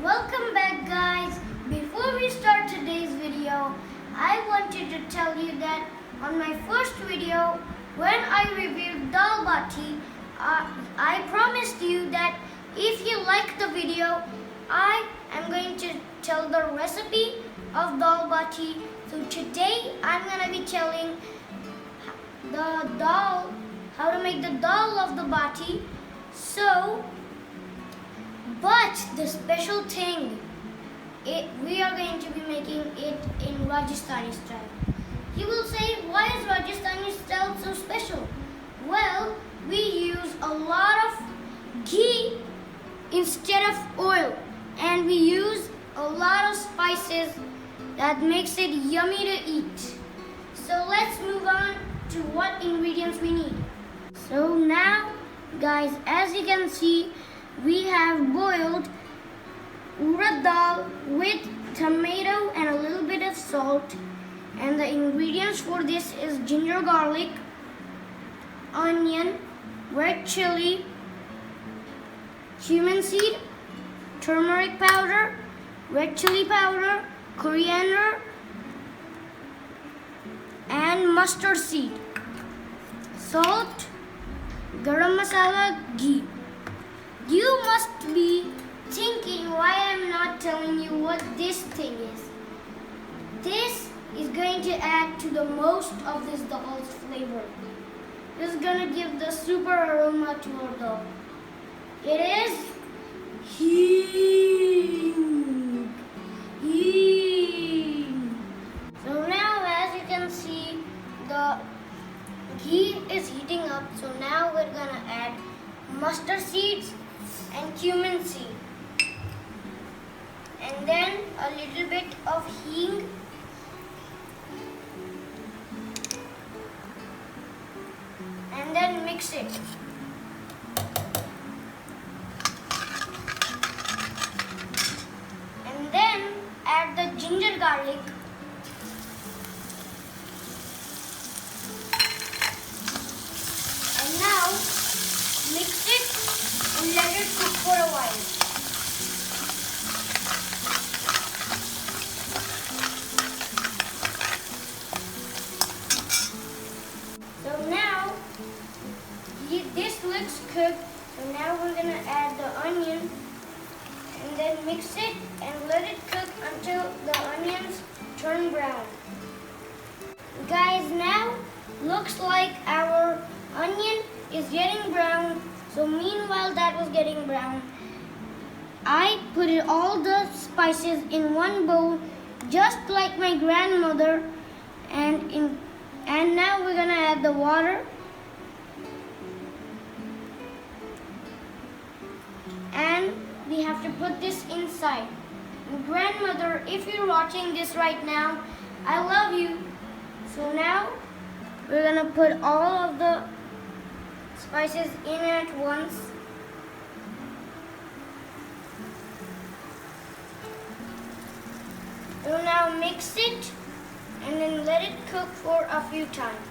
Welcome back, guys. Before we start today's video, I wanted to tell you that on my first video, when I reviewed Dal Bati, I promised you that if you like the video, I am going to tell the recipe of Dal Bati. So today, I'm going to be telling the dal, how to make the dal of the bati. But the special thing, we are going to be making it in Rajasthani style. You will say, why is Rajasthani style so special? Well, we use a lot of ghee instead of oil, and we use a lot of spices that makes it yummy to eat. So let's move on to what ingredients we need. So now, guys, as you can see, we have boiled urad dal with tomato and a little bit of salt. And the ingredients for this is ginger garlic, onion, red chili, cumin seed, turmeric powder, red chili powder, coriander, and mustard seed, salt, garam masala, ghee. You must be thinking why I'm not telling you what this thing is. This is going to add to the most of this dal's flavor. This is going to give the super aroma to our dal. It is ghee. So now, as you can see, the ghee is heating up. So now we're going to add mustard seeds and cumin seed, and then a little bit of hing, and then mix it. And then add the ginger garlic, and now mix it and let it cook for a while. So now, this looks cooked. So now we're going to add the onion and then mix it and let it cook until the onions turn brown. Guys, now looks like our onion is getting brown. So meanwhile that was getting brown, I put all the spices in one bowl, just like my grandmother, and now we're gonna add the water, and we have to put this inside. Grandmother, if you're watching this right now, I love you. So now we're gonna put all of the spices in at once. So now mix it and then let it cook for a few times.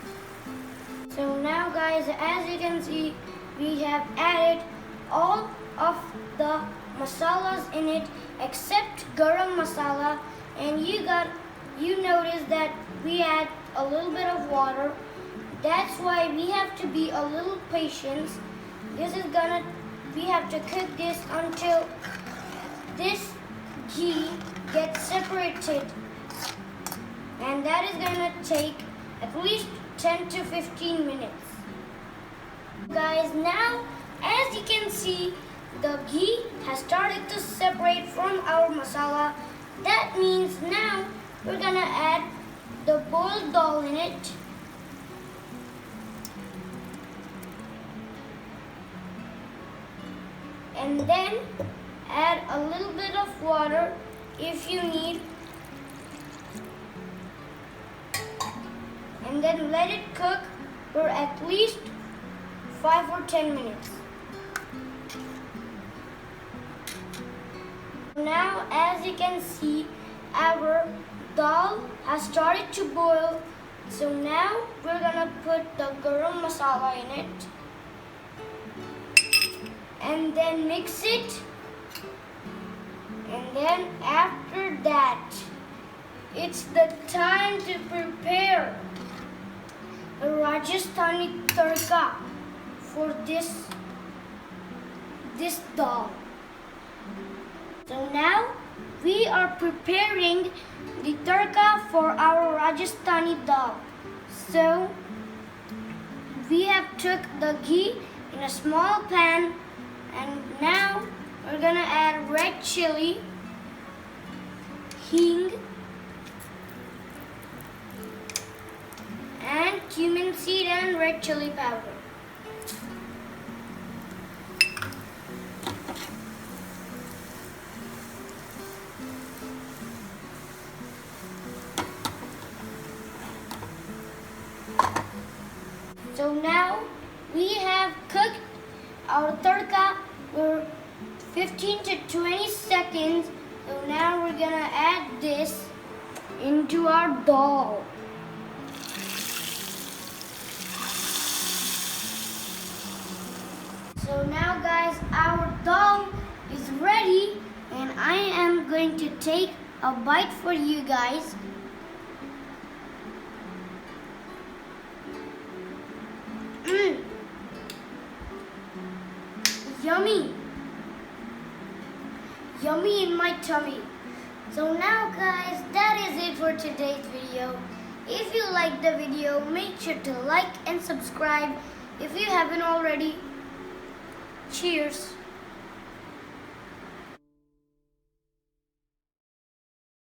So now, guys, as you can see, we have added all of the masalas in it except garam masala, and you notice that we add a little bit of water. That's why we have to be a little patient. We have to cook this until this ghee gets separated. And that is gonna take at least 10 to 15 minutes. Guys, now as you can see, the ghee has started to separate from our masala. That means now we're gonna add the boiled dal in it. And then add a little bit of water if you need. And then let it cook for at least 5 or 10 minutes. Now, as you can see, our dal has started to boil. So now we're gonna put the garam masala in it. And then mix it And then after that, it's the time to prepare the Rajasthani Tadka for this dal. So now we are preparing the tadka for our Rajasthani Dal. So we have took the ghee in a small pan, and now we're gonna add red chili, hing, and cumin seed and red chili powder. So now we have cooked our tadka for 15 to 20 seconds. So now we're gonna add this into our dal. So now guys, our dal is ready, and I am going to take a bite for you guys. Yummy! Yummy in my tummy. So now guys, that is it for today's video. If you liked the video, make sure to like and subscribe if you haven't already. Cheers!